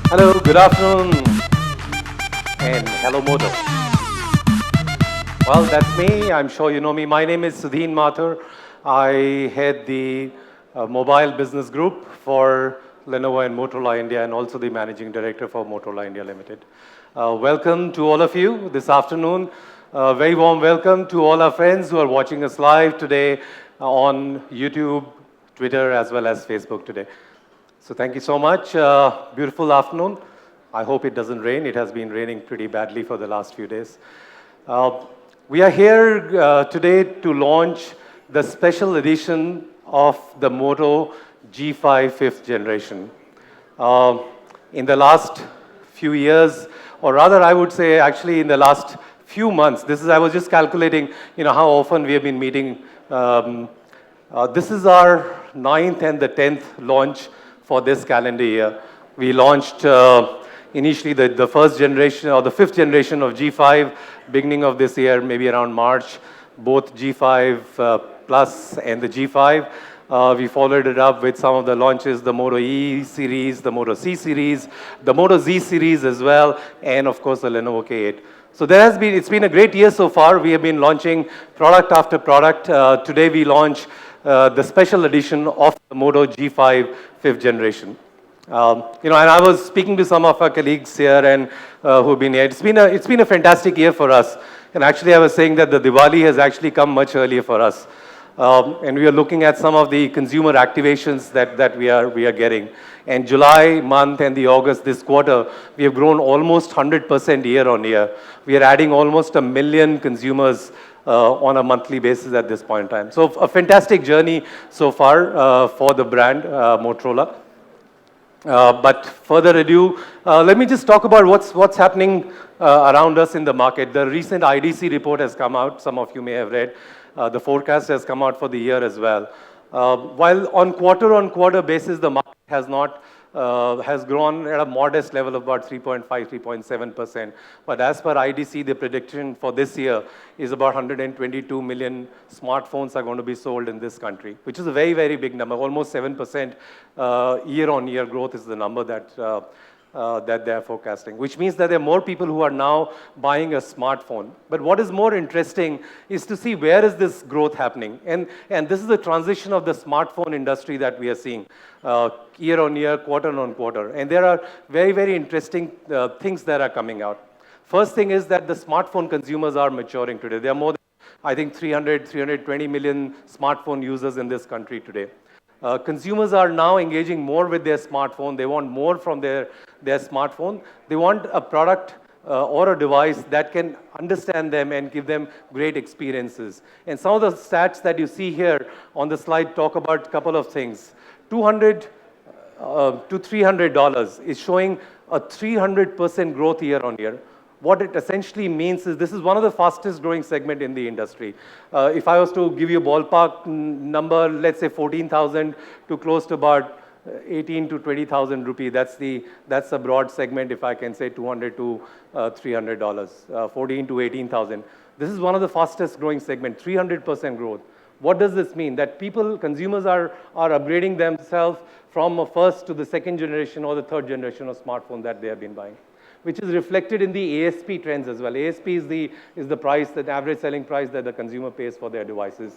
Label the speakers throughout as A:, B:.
A: Hello, good afternoon, and hello, Moto. Well, that's me. I'm sure you know me. My name is Sudhin Mathur. I head the mobile business group for Lenovo and Motorola India, and also the managing director for Motorola India Limited. Welcome to all of you this afternoon. Very warm welcome to all our friends who are watching us live today on YouTube, Twitter, as well as Facebook today. So thank you so much. Beautiful afternoon. I hope it doesn't rain. It has been raining pretty badly for the last few days. Uh, we are here today to launch the special edition of the Moto G5 fifth generation. Uh, in the last few years, or rather I would say actually in the last few months, I was just calculating, how often we have been meeting. This is our ninth and the 10th launch for this calendar year. We launched initially the first generation or the fifth generation of G5 beginning of this year, maybe around March, both G5 Plus and the G5. We followed it up with some of the launches, the Moto E series, the Moto C series, the Moto Z series as well, and of course the Lenovo K8. So it's been a great year so far. We have been launching product after product. Today we launch the special edition of the Moto G5 fifth generation. And I was speaking to some of our colleagues here and who've been here. It's been a fantastic year for us. And actually, I was saying that the Diwali has actually come much earlier for us. And we are looking at some of the consumer activations that we are getting. And July month and the August this quarter, we have grown almost 100% year on year. We are adding almost 1 million consumers on a monthly basis at this point in time. So a fantastic journey so far for the brand Motorola. But further ado, let me just talk about what's happening around us in the market. The recent IDC report has come out. Some of you may have read. The forecast has come out for the year as well. While on quarter basis, the market has grown at a modest level of about 3.5, 3.7%. But as per IDC, the prediction for this year is about 122 million smartphones are going to be sold in this country, which is a very, very big number. Almost 7% year-on-year growth is the number that they're forecasting, which means that there are more people who are now buying a smartphone. But what is more interesting is to see where is this growth happening. And this is the transition of the smartphone industry that we are seeing year on year, quarter on quarter. And there are very, very interesting things that are coming out. First thing is that the smartphone consumers are maturing today. There are more than, I think, 320 million smartphone users in this country today. Consumers are now engaging more with their smartphone. They want more from their smartphone. They want a product or a device that can understand them and give them great experiences. And some of the stats that you see here on the slide talk about a couple of things. $200 to $300 is showing a 300% growth year on year. What it essentially means is this is one of the fastest growing segment in the industry. If I was to give you a ballpark number, let's say 14,000 to close to about 18 to 20,000 rupee. That's a broad segment. If I can say 200 to $300, 14 to 18,000. This is one of the fastest growing segment, 300% growth. What does this mean? That consumers are upgrading themselves from a first to the second generation or the third generation of smartphone that they have been buying, which is reflected in the ASP trends as well. ASP is the price, the average selling price that the consumer pays for their devices.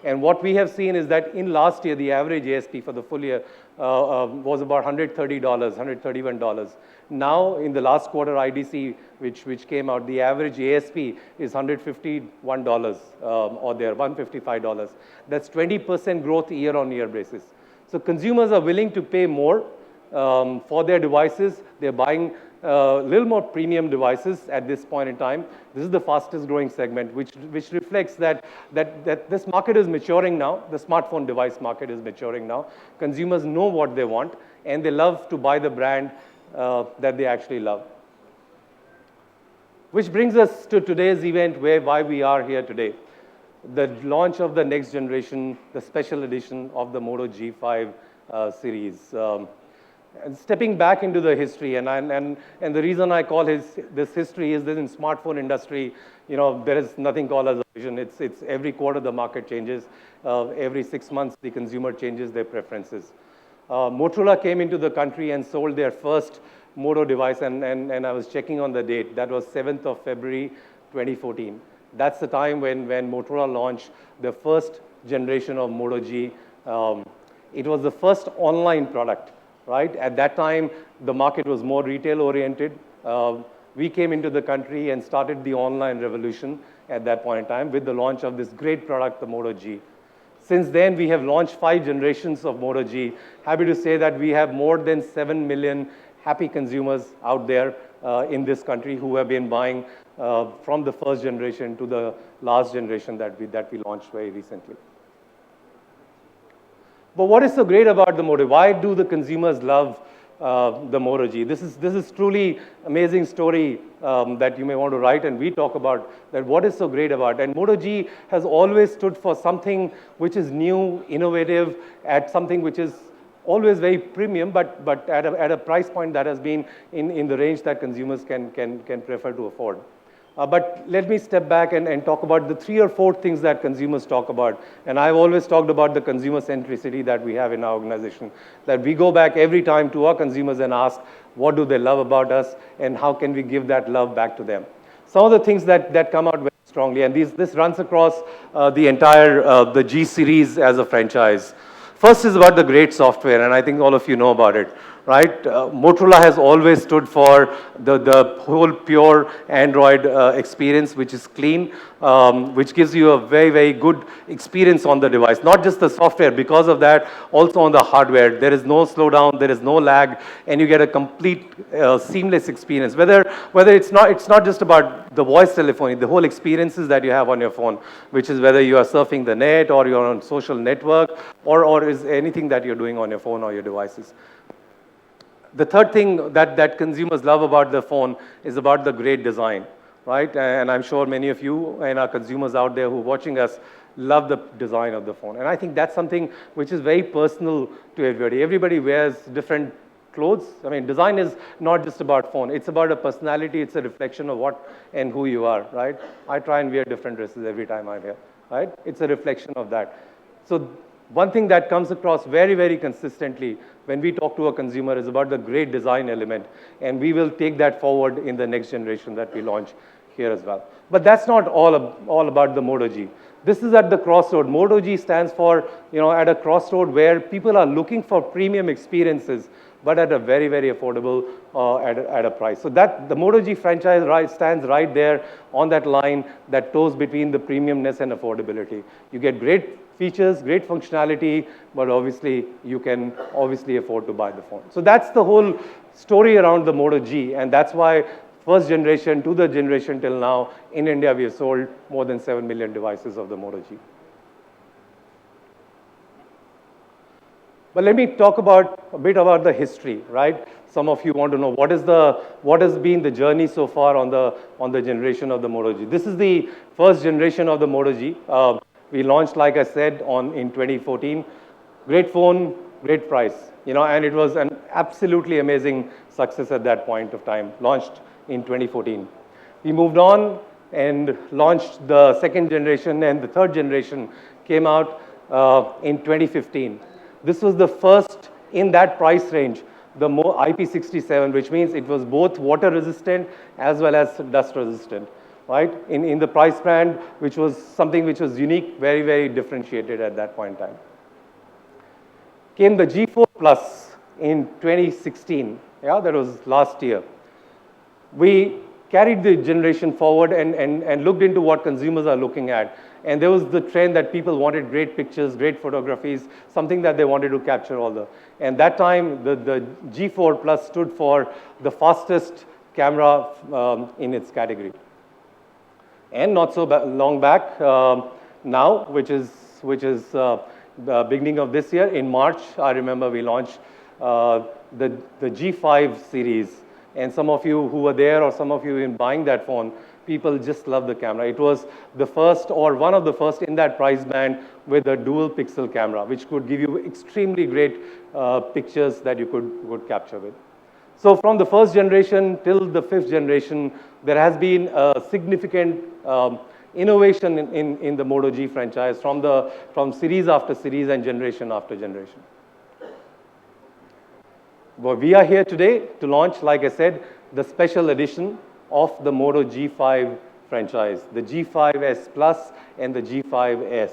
A: And what we have seen is that in last year, the average ASP for the full year was about $130, $131. Now, in the last quarter IDC, which came out, the average ASP is $151 or there, $155. That's 20% growth year-on-year basis. So consumers are willing to pay more for their devices. They're buying a little more premium devices at this point in time. This is the fastest growing segment, which reflects that this market is maturing now. The smartphone device market is maturing now. Consumers know what they want, and they love to buy the brand that they actually love. Which brings us to today's event, why we are here today. The launch of the next generation, the special edition of the Moto G5 series. And stepping back into the history, and the reason I call this history is that in smartphone industry, there is nothing called as a vision. It's every quarter the market changes. Every 6 months the consumer changes their preferences. Motorola came into the country and sold their first Moto device, and I was checking on the date. That was 7th of February, 2014. That's the time when Motorola launched the first generation of Moto G. It was the first online product, right? At that time, the market was more retail-oriented. We came into the country and started the online revolution at that point in time with the launch of this great product, the Moto G. Since then, we have launched 5 generations of Moto G. Happy to say that we have more than 7 million happy consumers out there in this country who have been buying from the first generation to the last generation that we launched very recently. But what is so great about the Moto? Why do the consumers love the Moto G? This is truly amazing story that you may want to write, and we talk about that. What is so great about it? And Moto G has always stood for something which is new, innovative, at something which is always very premium, but at a price point that has been in the range that consumers can prefer to afford. But let me step back and talk about the 3 or 4 things that consumers talk about. And I've always talked about the consumer centricity that we have in our organization, that we go back every time to our consumers and ask, what do they love about us, and how can we give that love back to them? Some of the things that come out very strongly, and this runs across the entire the G series as a franchise. First is about the great software, and I think all of you know about it, right? Motorola has always stood for the whole pure Android experience, which is clean, which gives you a very, very good experience on the device. Not just the software, because of that, also on the hardware. There is no slowdown, there is no lag, and you get a complete seamless experience. Whether it's not just about the voice telephony, the whole experiences that you have on your phone, which is whether you are surfing the net or you're on social network or is anything that you're doing on your phone or your devices. The third thing that consumers love about the phone is about the great design, right? And I'm sure many of you and our consumers out there who are watching us love the design of the phone. And I think that's something which is very personal to everybody. Everybody wears different clothes. I mean, design is not just about phone. It's about a personality. It's a reflection of what and who you are, right? I try and wear different dresses every time I'm here, right? It's a reflection of that. So one thing that comes across very, very consistently when we talk to a consumer is about the great design element, and we will take that forward in the next generation that we launch here as well. But that's not all about the Moto G. This is at the crossroad. Moto G stands for, at a crossroad where people are looking for premium experiences, but at a very, very affordable at a price. So that the Moto G franchise stands right there on that line that toes between the premiumness and affordability. You get great features, great functionality, but obviously you can afford to buy the phone. So that's the whole story around the Moto G, and that's why first generation to the generation till now, in India we have sold more than 7 million devices of the Moto G. But let me talk a bit about the history, right? Some of you want to know what has been the journey so far on the generation of the Moto G. This is the first generation of the Moto G. We launched, like I said, in 2014. Great phone, great price, and it was an absolutely amazing success at that point of time. Launched in 2014. We moved on and launched the second generation, and the third generation came out in 2015. This was the first in that price range, the IP67, which means it was both water resistant as well as dust resistant, right? In the price band, which was something which was unique, very, very differentiated at that point in time. Came the G4 Plus in 2016, that was last year. We carried the generation forward and looked into what consumers are looking at. And there was the trend that people wanted great pictures, great photographies, something that they wanted to capture all the. And that time, the G4 Plus stood for the fastest camera in its category. And not so long back now, which is the beginning of this year, in March, I remember we launched the G5 series. And some of you who were there or some of you in buying that phone, people just love the camera. It was the first or one of the first in that price band with a dual pixel camera, which could give you extremely great pictures that you could capture with. So from the first generation till the fifth generation, there has been a significant innovation in the Moto G franchise from series after series and generation after generation. Well, we are here today to launch, like I said, the special edition of the Moto G5 franchise, the G5s Plus and the G5s.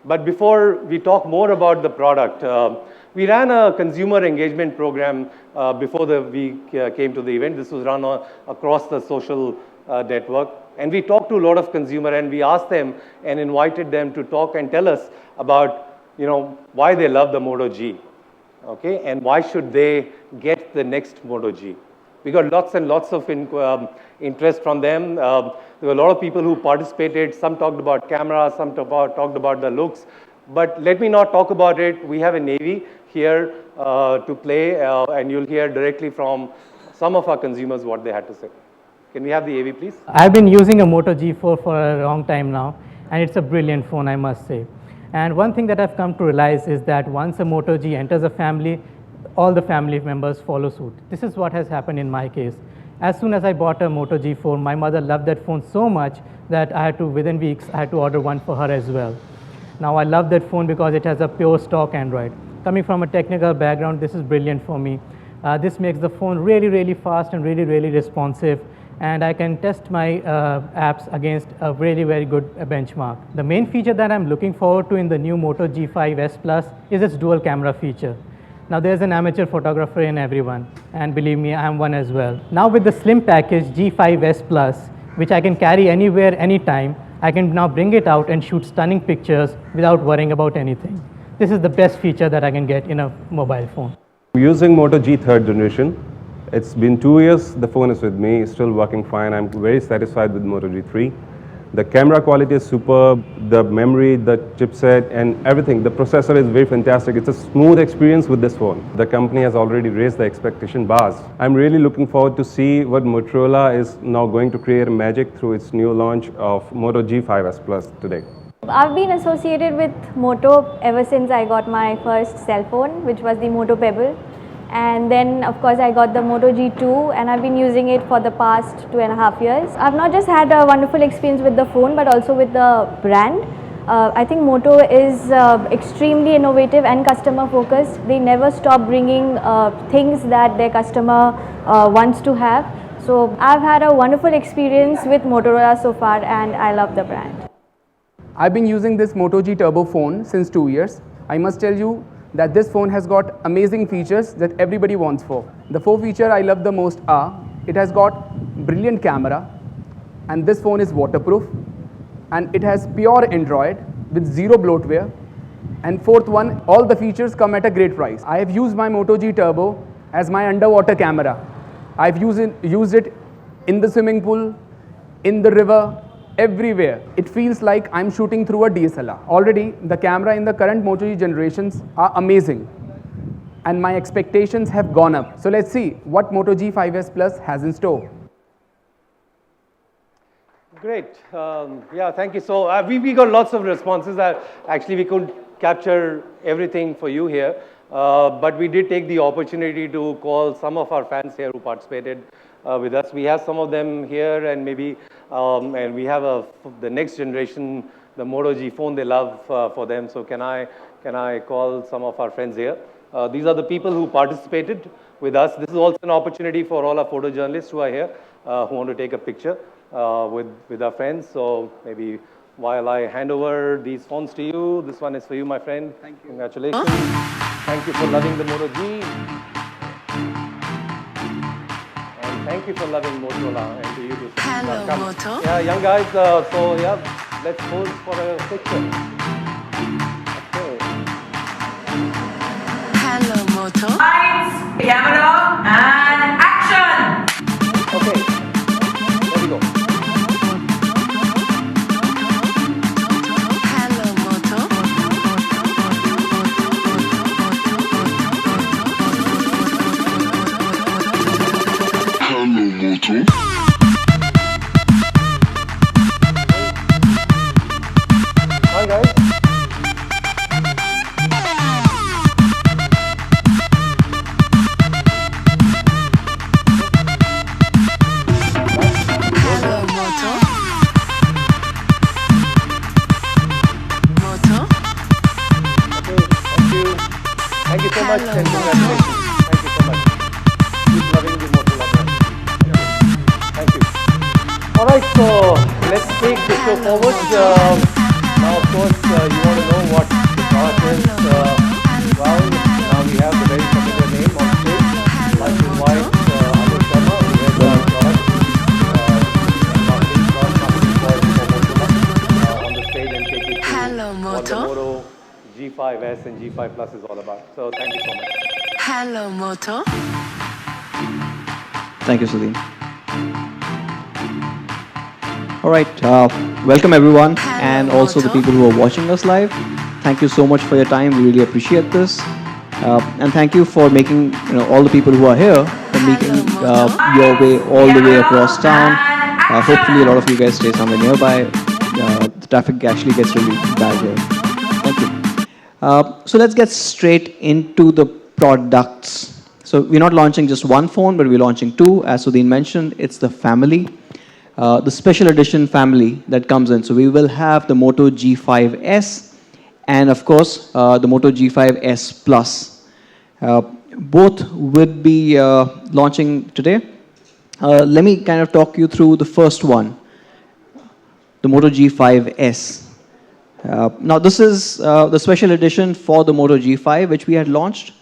A: But before we talk more about the product, we ran a consumer engagement program before we came to the event. This was run across the social network. And we talked to a lot of consumers and we asked them and invited them to talk and tell us about, why they love the Moto G. Okay, and why should they get the next Moto G? We got lots and lots of interest from them. There were a lot of people who participated. Some talked about camera, some talked about the looks. But let me not talk about it. We have a Navy here to play, and you'll hear directly from some of our consumers what they had to say. Can we have the AV, please?
B: I've been using a Moto G4 for a long time now, and it's a brilliant phone, I must say. And one thing that I've come to realize is that once a Moto G enters a family, all the family members follow suit. This is what has happened in my case. As soon as I bought a Moto G4, my mother loved that phone so much that within weeks, I had to order one for her as well. Now I love that phone because it has a pure stock Android. Coming from a technical background, this is brilliant for me. This makes the phone really, really fast and really, really responsive. And I can test my apps against a really very good benchmark. The main feature that I'm looking forward to in the new Moto G5s Plus is its dual camera feature. Now there's an amateur photographer in everyone, and believe me, I'm one as well. Now with the slim package G5s Plus, which I can carry anywhere, anytime, I can now bring it out and shoot stunning pictures without worrying about anything. This is the best feature that I can get in a mobile phone.
C: Using Moto G 3rd generation. It's been 2 years, the phone is with me, it's still working fine. I'm very satisfied with Moto G3. The camera quality is superb, the memory, the chipset and everything. The processor is very fantastic. It's a smooth experience with this phone. The company has already raised the expectation bars. I'm really looking forward to see what Motorola is now going to create magic through its new launch of Moto G5s Plus today.
D: I've been associated with Moto ever since I got my first cell phone, which was the Moto Pebble. And then of course I got the Moto G2 and I've been using it for the past 2.5 years. I've not just had a wonderful experience with the phone but also with the brand. I think Moto is extremely innovative and customer focused. They never stop bringing things that their customer wants to have. So I've had a wonderful experience with Motorola so far and I love the brand.
E: I've been using this Moto G Turbo phone since 2 years. I must tell you that this phone has got amazing features that everybody wants for. The 4 features I love the most are, it has got brilliant camera, and this phone is waterproof, and it has pure Android with zero bloatware, and 4th one, all the features come at a great price. I have used my Moto G Turbo as my underwater camera. I've used it in the swimming pool, in the river, everywhere. It feels like I'm shooting through a DSLR. Already, the camera in the current Moto G generations are amazing. And my expectations have gone up. So let's see what Moto G5s Plus has in store.
A: Great. Yeah, thank you. So we got lots of responses. Actually, we couldn't capture everything for you here. But we did take the opportunity to call some of our fans here who participated with us. We have some of them here, and maybe, and we have the next generation, the Moto G phone they love for them. So can I call some of our friends here? These are the people who participated with us. This is also an opportunity for all our photojournalists who are here, who want to take a picture with our friends. So maybe while I hand over these phones to you, this one is for you, my friend. Thank you. Congratulations. Thank you for loving the Moto G. Thank you for loving Motorola, and to you too.
F: Hello, Moto.
A: Yeah, young guys, so yeah, let's pose for a picture. Okay.
F: Hello, Moto.
G: Lights, camera, and action!
A: Okay, there we go.
F: Hello, Moto.
H: Hello, Moto.
A: Hi guys.
F: Hello, Moto. Moto.
A: Okay, thank you. Thank you so much,
F: Hello,
A: and
F: Moto.
A: congratulations. Thank you so much. let's take the show forward. Now, of course, you want to know what the product is. Well, now we have the very familiar name on stage. I'd like to invite Anuj Sharma, who heads our product and marketing for Motorola on the stage and take you
F: Hello,
A: through what the
F: Moto.
A: Moto G5s and G5 Plus is all about. So thank you so much.
F: Hello, Moto.
H: Thank you, Sudhin. All right, welcome everyone, and also the people who are watching us live. Thank you so much for your time. We really appreciate this, and thank you for making all the people who are here for making your way all the way across town. Hopefully, a lot of you guys stay somewhere nearby. The traffic actually gets really bad here. Thank you. So let's get straight into the products. So we're not launching just one phone, but we're launching two. As Sudhin mentioned, it's the family, the special edition family that comes in. So we will have the Moto G5s and, of course, the Moto G5s Plus. Both would be launching today. Let me kind of talk you through the first one, the Moto G5s. Now, this is the special edition for the Moto G5, which we had launched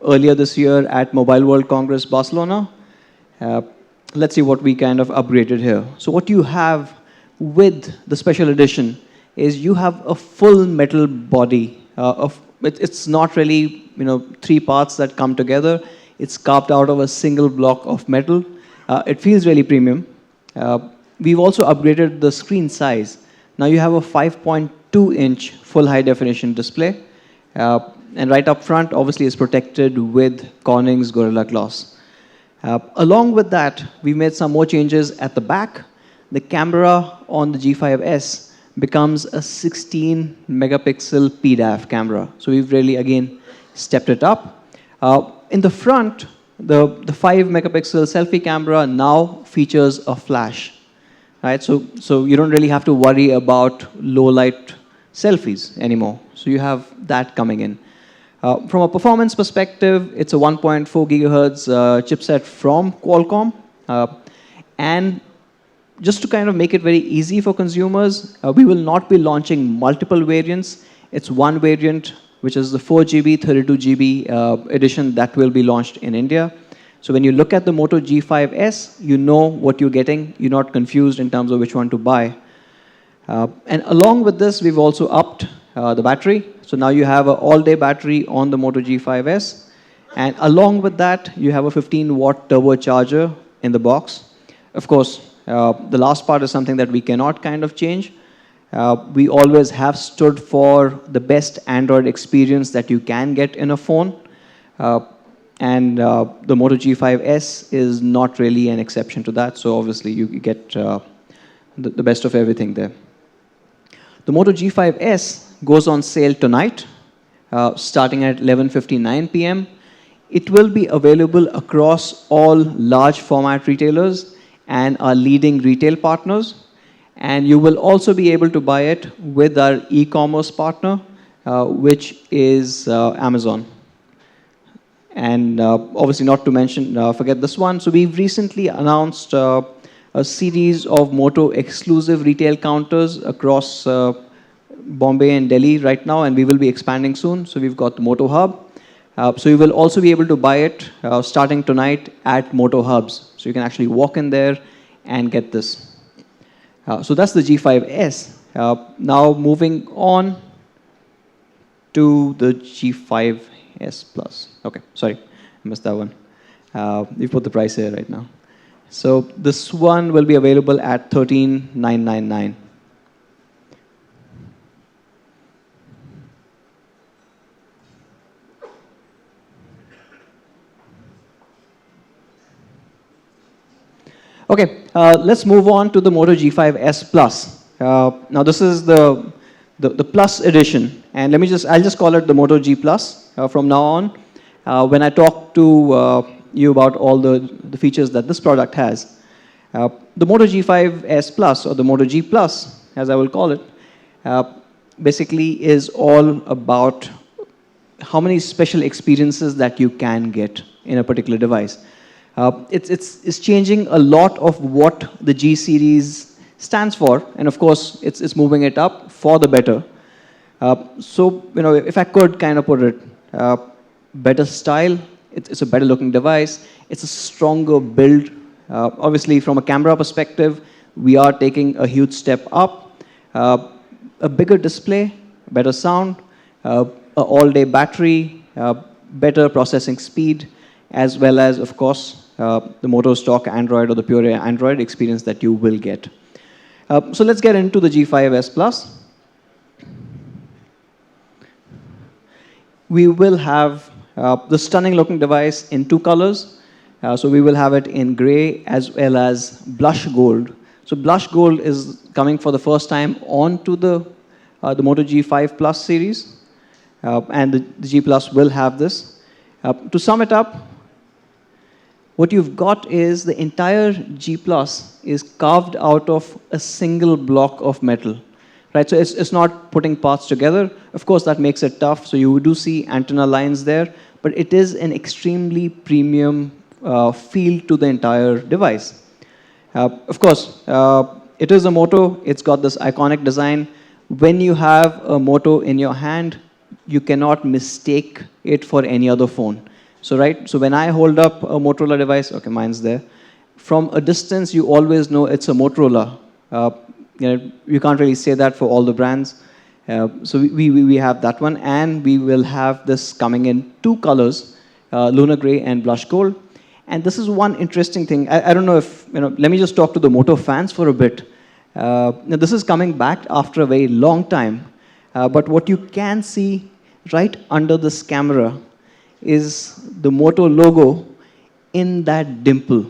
H: earlier this year at Mobile World Congress, Barcelona. Let's see what we kind of upgraded here. So what you have with the special edition is you have a full metal body. It's not really, three parts that come together. It's carved out of a single block of metal. It feels really premium. We've also upgraded the screen size. Now you have a 5.2-inch full high definition display. And right up front, obviously, is protected with Corning's Gorilla Glass. Along with that, we made some more changes at the back. The camera on the G5s becomes a 16-megapixel PDAF camera. So we've really, again, stepped it up. In the front, the 5-megapixel selfie camera now features a flash. Right? So you don't really have to worry about low-light selfies anymore. So you have that coming in. From a performance perspective, it's a 1.4 gigahertz chipset from Qualcomm. And just to kind of make it very easy for consumers, we will not be launching multiple variants. It's one variant, which is the 4 GB, 32 GB edition that will be launched in India. So when you look at the Moto G5s, you know what you're getting. You're not confused in terms of which one to buy. And along with this, we've also upped the battery. So now you have an all-day battery on the Moto G5s. And along with that, you have a 15-watt turbocharger in the box. Of course, the last part is something that we cannot kind of change. We always have stood for the best Android experience that you can get in a phone. And the Moto G5s is not really an exception to that. So obviously, you get the best of everything there. The Moto G5s goes on sale tonight, starting at 11:59 p.m. It will be available across all large format retailers and our leading retail partners. And you will also be able to buy it with our e-commerce partner, which is Amazon. And obviously not to mention, forget this one. So we've recently announced a series of Moto exclusive retail counters across Bombay and Delhi right now, and we will be expanding soon. So we've got the Moto Hub. So you will also be able to buy it starting tonight at Moto Hubs. So you can actually walk in there and get this. So that's the G5s. Now moving on to the G5s Plus. Okay, sorry, I missed that one. We put the price here right now. So this one will be available at $13,999. Okay, let's move on to the Moto G5s Plus. Now this is the Plus edition, and I'll just call it the Moto G Plus from now on. When I talk to you about all the features that this product has, the Moto G5s Plus, or the Moto G Plus, as I will call it, basically is all about how many special experiences that you can get in a particular device. It's changing a lot of what the G series stands for, and of course, it's moving it up for the better. So, if I could kind of put it, better style, it's a better looking device, it's a stronger build. Obviously, from a camera perspective, we are taking a huge step up. A bigger display, better sound, a all-day battery, better processing speed, as well as, of course, the Moto stock Android or the pure Android experience that you will get. So let's get into the G5s Plus. We will have the stunning looking device in two colors. So we will have it in gray as well as blush gold. So blush gold is coming for the first time onto the Moto G5 Plus series. And the G Plus will have this. To sum it up, what you've got is the entire G Plus is carved out of a single block of metal. Right, so it's not putting parts together. Of course, that makes it tough. So you do see antenna lines there, but it is an extremely premium feel to the entire device. Of course, it is a Moto. It's got this iconic design. When you have a Moto in your hand, you cannot mistake it for any other phone. So when I hold up a Motorola device, okay, mine's there. From a distance, you always know it's a Motorola. You can't really say that for all the brands. So we have that one, and we will have this coming in two colors, Lunar Gray and Blush Gold. And this is one interesting thing. I don't know if, let me just talk to the Moto fans for a bit. Now this is coming back after a very long time. But what you can see right under this camera is the Moto logo in that dimple.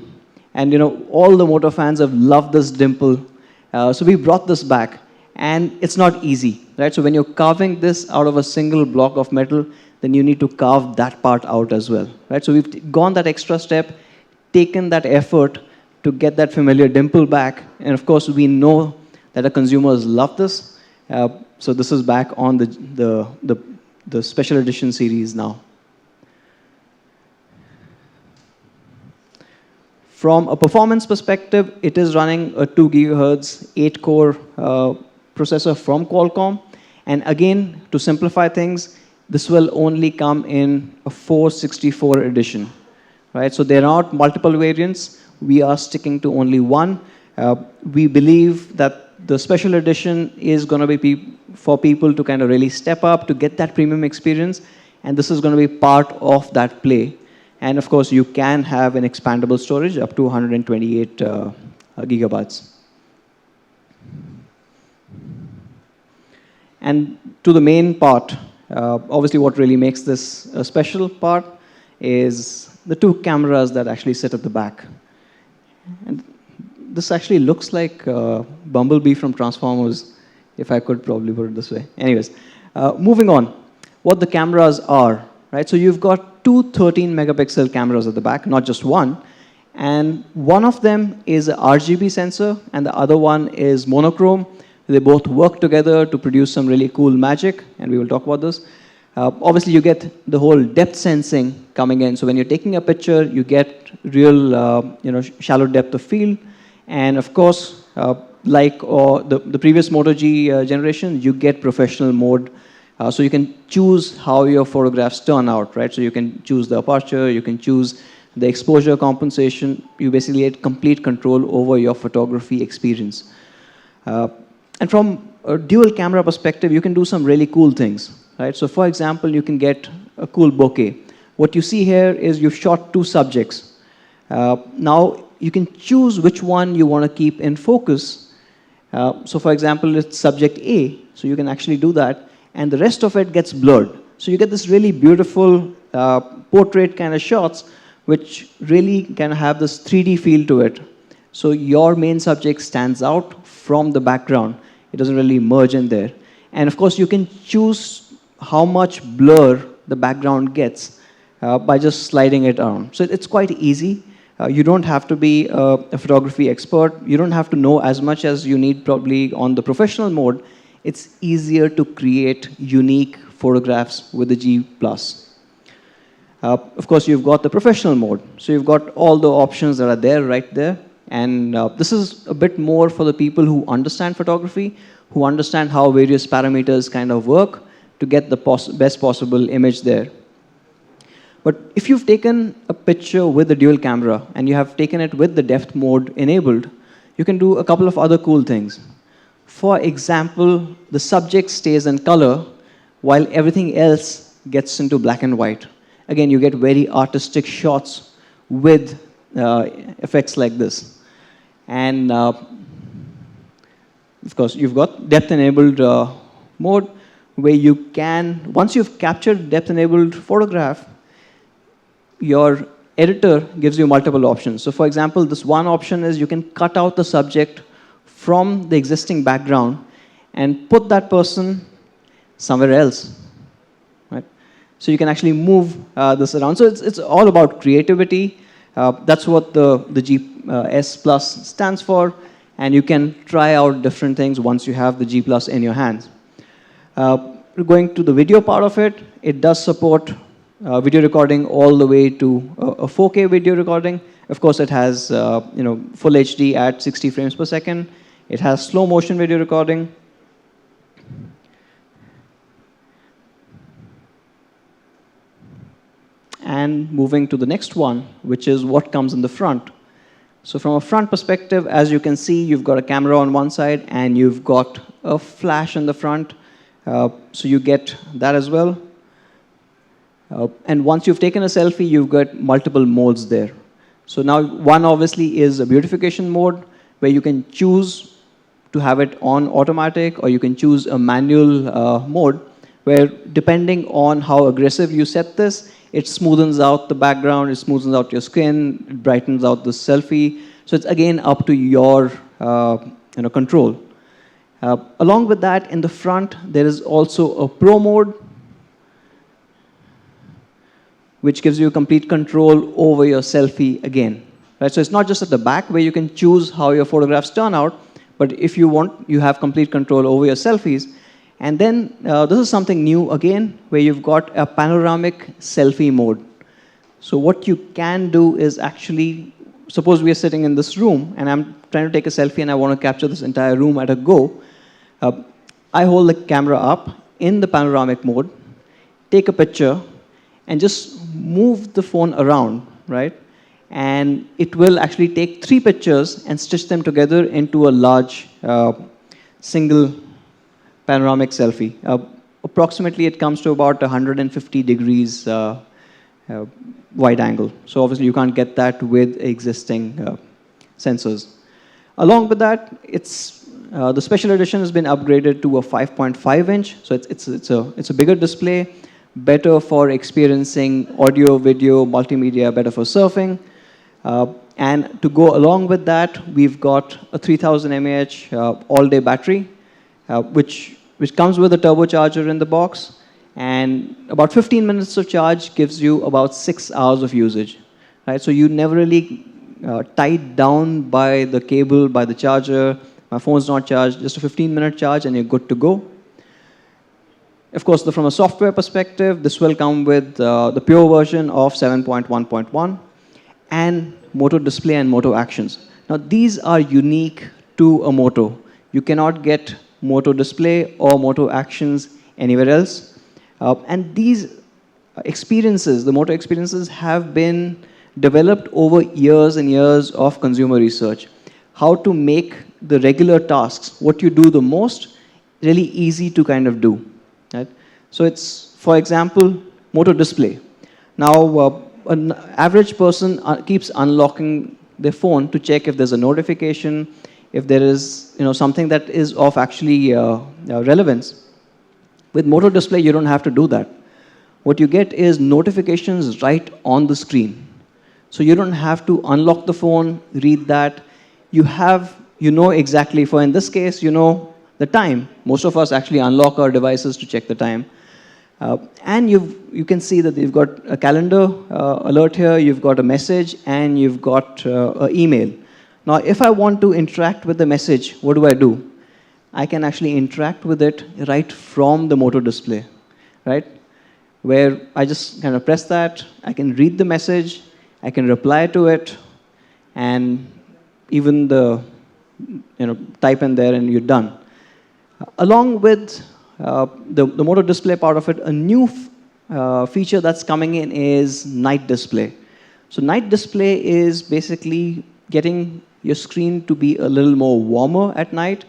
H: And all the Moto fans have loved this dimple. So we brought this back, and it's not easy, right? So when you're carving this out of a single block of metal, then you need to carve that part out as well, right? So we've gone that extra step, taken that effort to get that familiar dimple back, and of course we know that our consumers love this. So this is back on the special edition series now. From a performance perspective, it is running a 2 GHz, 8-core processor from Qualcomm. And again, to simplify things, this will only come in a 464 edition. Right? So there are multiple variants. We are sticking to only one. We believe that the special edition is going to be for people to kind of really step up, to get that premium experience. And this is going to be part of that play. And of course, you can have an expandable storage up to 128 gigabytes. And to the main part, obviously what really makes this a special part is the two cameras that actually sit at the back. And this actually looks like Bumblebee from Transformers, if I could probably put it this way. Anyways, moving on, what the cameras are. Right? So you've got two 13-megapixel cameras at the back, not just one. And one of them is an RGB sensor, and the other one is monochrome. They both work together to produce some really cool magic, and we will talk about this. Obviously, you get the whole depth sensing coming in. So when you're taking a picture, you get real, shallow depth of field. And of course, like the previous Moto G generation, you get professional mode. So you can choose how your photographs turn out, right? So you can choose the aperture, you can choose the exposure compensation. You basically get complete control over your photography experience. And from a dual camera perspective, you can do some really cool things, right? So for example, you can get a cool bokeh. What you see here is you've shot two subjects. Now you can choose which one you want to keep in focus. So for example, it's subject A, so you can actually do that. And the rest of it gets blurred. So you get this really beautiful portrait kind of shots, which really kind of have this 3D feel to it. So your main subject stands out from the background. It doesn't really merge in there. And of course, you can choose how much blur the background gets by just sliding it around. So it's quite easy. You don't have to be a photography expert. You don't have to know as much as you need probably on the professional mode. It's easier to create unique photographs with the G Plus. Of course, you've got the professional mode. So you've got all the options that are there right there. And this is a bit more for the people who understand photography, who understand how various parameters kind of work to get the best possible image there. But if you've taken a picture with the dual camera and you have taken it with the depth mode enabled, you can do a couple of other cool things. For example, the subject stays in color while everything else gets into black and white. Again, you get very artistic shots with effects like this. And of course, you've got depth-enabled mode where you can, once you've captured depth-enabled photograph, your editor gives you multiple options. So for example, this one option is you can cut out the subject from the existing background and put that person somewhere else. Right? So you can actually move this around. So it's all about creativity. That's what the G5s Plus stands for. And you can try out different things once you have the G Plus in your hands. Going to the video part of it, it does support video recording all the way to a 4K video recording. Of course, it has full HD at 60 frames per second. It has slow motion video recording. And moving to the next one, which is what comes in the front. So from a front perspective, as you can see, you've got a camera on one side and you've got a flash in the front. So you get that as well. And once you've taken a selfie, you've got multiple modes there. So now one obviously is a beautification mode where you can choose to have it on automatic, or you can choose a manual mode where depending on how aggressive you set this, it smoothens out the background, it smoothens out your skin, it brightens out the selfie. So it's again up to your control. Along with that, in the front, there is also a pro mode, which gives you complete control over your selfie again. Right? So it's not just at the back where you can choose how your photographs turn out, but if you want, you have complete control over your selfies. And then this is something new again, where you've got a panoramic selfie mode. So what you can do is actually, suppose we are sitting in this room, and I'm trying to take a selfie, and I want to capture this entire room at a go. I hold the camera up in the panoramic mode, take a picture, and just move the phone around, right? And it will actually take 3 pictures and stitch them together into a large single panoramic selfie. Approximately, it comes to about 150 degrees wide angle. So obviously, you can't get that with existing sensors. Along with that, the special edition has been upgraded to a 5.5-inch. So it's a bigger display, better for experiencing audio, video, multimedia, better for surfing. And to go along with that, we've got a 3000 mAh all-day battery, which comes with a turbocharger in the box. And about 15 minutes of charge gives you about 6 hours of usage. Right? So you never really tied down by the cable, by the charger. My phone's not charged, just a 15-minute charge, and you're good to go. Of course, from a software perspective, this will come with the pure version of 7.1.1 and Moto Display and Moto Actions. Now, these are unique to a Moto. You cannot get Moto Display or Moto Actions anywhere else. And these experiences, the Moto experiences, have been developed over years and years of consumer research. How to make the regular tasks, what you do the most, really easy to kind of do. Right? So it's, for example, Moto Display. Now, an average person keeps unlocking their phone to check if there's a notification, if there is something that is of actually relevance. With Moto Display, you don't have to do that. What you get is notifications right on the screen. So you don't have to unlock the phone, read that. You know exactly, for in this case, you know the time. Most of us actually unlock our devices to check the time. And you can see that you've got a calendar alert here, you've got a message, and you've got an email. Now, if I want to interact with the message, what do? I can actually interact with it right from the Moto Display, right? Where I just kind of press that, I can read the message, I can reply to it, and even the, type in there and you're done. Along with the Moto display part of it, a new feature that's coming in is night display. So night display is basically getting your screen to be a little more warmer at night.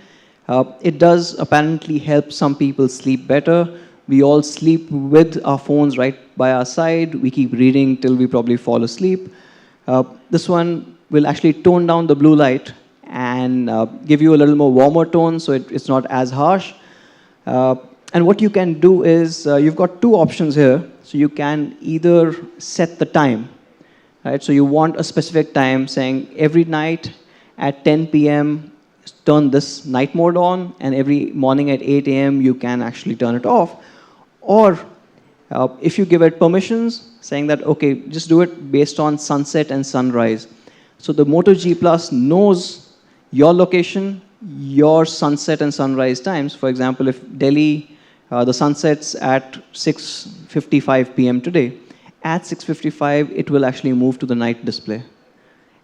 H: It does apparently help some people sleep better. We all sleep with our phones right by our side. We keep reading till we probably fall asleep. This one will actually tone down the blue light and give you a little more warmer tone, so it's not as harsh. And what you can do is, you've got two options here. So you can either set the time, right? So you want a specific time, saying every night at 10 p.m., turn this night mode on, and every morning at 8 a.m., you can actually turn it off. Or if you give it permissions, saying that, okay, just do it based on sunset and sunrise. So the Moto G Plus knows your location, your sunset and sunrise times. For example, if Delhi, the sunset's at 6:55 p.m. today, at 6:55, it will actually move to the night display.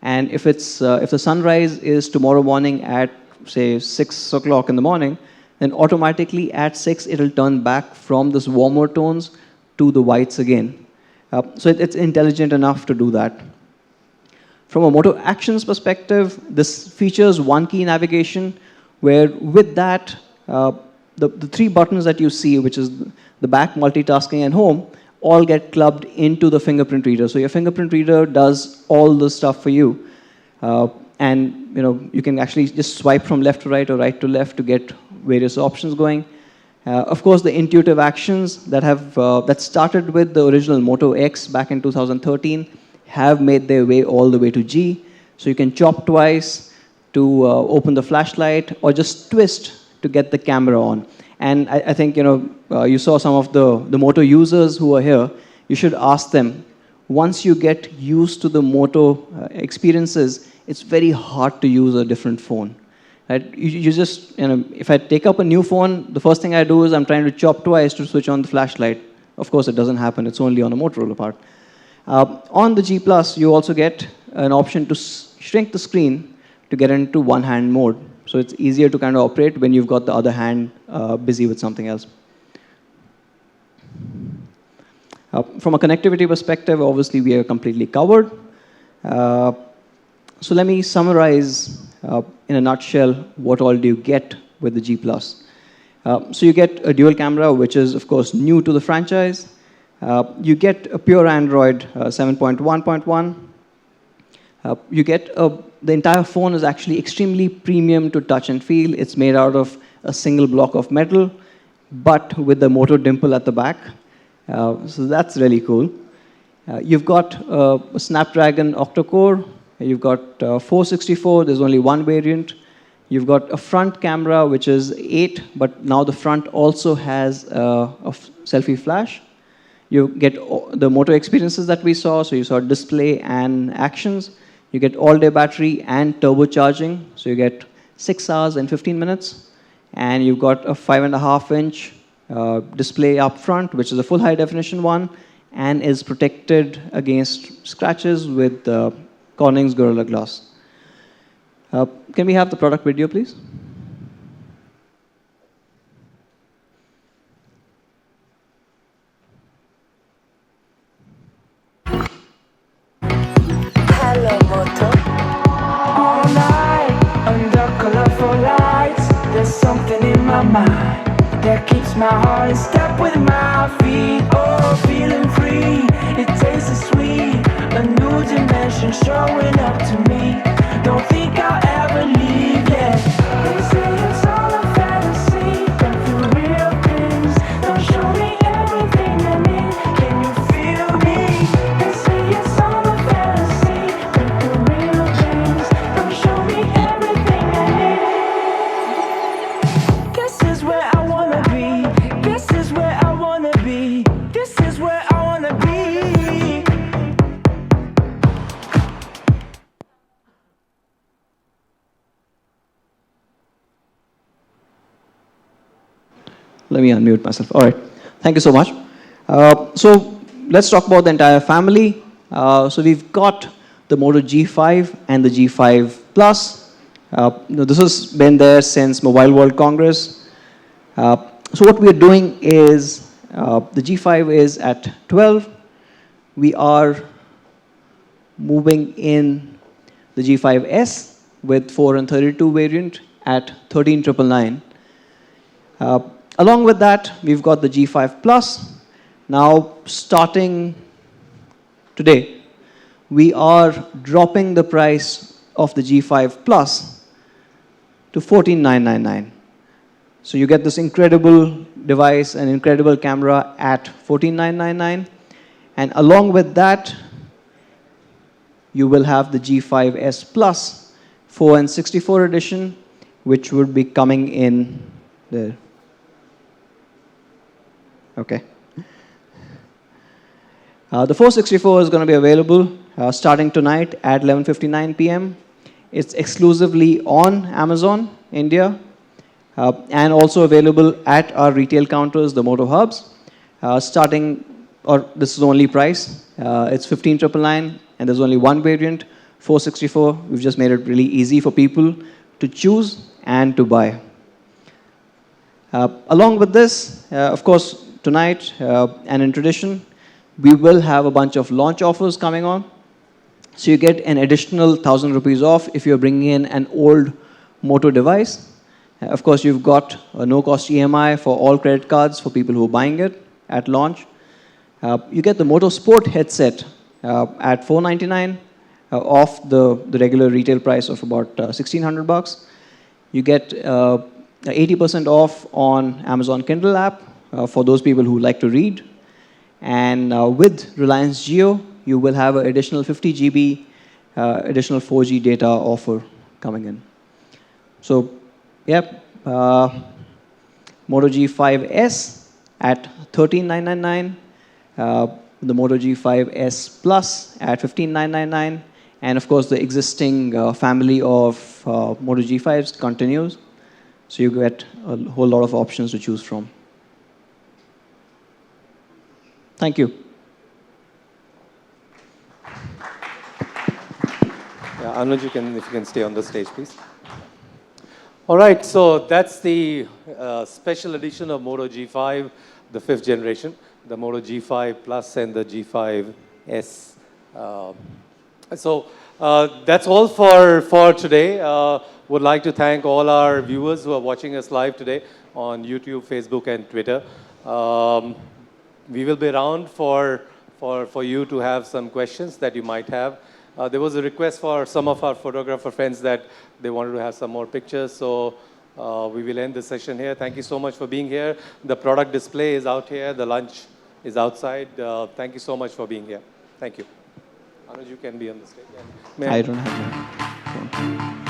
H: And if the sunrise is tomorrow morning at, say, 6 o'clock in the morning, then automatically at 6, it'll turn back from this warmer tones to the whites again. So it's intelligent enough to do that. From a Moto Actions perspective, this features one key navigation, where with that, the three buttons that you see, which is the back, multitasking, and home, all get clubbed into the fingerprint reader. So your fingerprint reader does all the stuff for you. And you can actually just swipe from left to right or right to left to get various options going. Of course, the intuitive actions that started with the original Moto X back in 2013 have made their way all the way to G. So you can chop twice to open the flashlight, or just twist to get the camera on. And I think you saw some of the Moto users who are here. You should ask them, once you get used to the Moto experiences, it's very hard to use a different phone. Right? You just, if I take up a new phone, the first thing I do is I'm trying to chop twice to switch on the flashlight. Of course, it doesn't happen. It's only on a Motorola part. On the G Plus, you also get an option to shrink the screen to get into one-hand mode. So it's easier to kind of operate when you've got the other hand busy with something else. From a connectivity perspective, obviously, we are completely covered. So let me summarize in a nutshell what all do you get with the G Plus. So you get a dual camera, which is, of course, new to the franchise. You get a pure Android 7.1.1. You get the entire phone is actually extremely premium to touch and feel. It's made out of a single block of metal, but with the Moto dimple at the back. So that's really cool. You've got a Snapdragon octa-core. You've got 464. There's only one variant. You've got a front camera, which is 8, but now the front also has a selfie flash. You get the Moto experiences that we saw. So you saw display and actions. You get all-day battery and turbocharging. So you get 6 hours and 15 minutes. And you've got a 5.5-inch display up front, which is a full high-definition one, and is protected against scratches with Corning's Gorilla Glass. Can we have the product video, please?
F: Hello, Moto.
I: All night under colorful lights, there's something in my mind that keeps my heart in step with my feet. Oh, feeling free, it tastes sweet, a new dimension showing up to me. Don't think I'll ever leave yet. They say it's all a fantasy, but for real things don't show me everything I need. Can you feel me? They say it's all a fantasy, but for real things don't show me everything I need. This is where I wanna be. This is where I wanna be. This is where I wanna be.
H: Let me unmute myself. All right. Thank you so much. So let's talk about the entire family. So we've got the Moto G5 and the G5 Plus. This has been there since Mobile World Congress. So what we are doing is, the G5 is at 12. We are moving in the G5s with 4 and 32 variant at 13,999. Along with that, we've got the G5 Plus. Now, starting today, we are dropping the price of the G5 Plus to 14,999. So you get this incredible device, an incredible camera at 14,999. And along with that, you will have the G5s Plus 4 and 64 edition, which would be coming in the... Okay. The 464 is going to be available starting tonight at 11:59 p.m. It's exclusively on Amazon India and also available at our retail counters, the Moto Hubs, this is the only price. It's 15,999, and there's only one variant, 464. We've just made it really easy for people to choose and to buy. Along with this, of course, tonight, and in tradition, we will have a bunch of launch offers coming on. So you get an additional 1,000 rupees off if you're bringing in an old Moto device. Of course, you've got a no-cost EMI for all credit cards for people who are buying it at launch. You get the Moto Sport headset at $499 off the regular retail price of about $1,600. You get 80% off on Amazon Kindle app for those people who like to read. And with Reliance Jio, you will have an additional 50 GB, additional 4G data offer coming in. So, yep, Moto G5s at 13,999, the Moto G5s Plus at 15,999, and of course the existing family of Moto G5s continues. So you get a whole lot of options to choose from. Thank you.
A: Yeah, Anuj, if you can stay on the stage, please. All right, so that's the special edition of Moto G5, the 5th generation, the Moto G5 Plus and the G5s. So that's all for today. Would like to thank all our viewers who are watching us live today on YouTube, Facebook, and Twitter. We will be around for you to have some questions that you might have. There was a request for some of our photographer friends that they wanted to have some more pictures, so we will end the session here. Thank you so much for being here. The product display is out here. The lunch is outside. Thank you so much for being here. Thank you. Anuj, you can be on the stage.
H: I don't have my phone.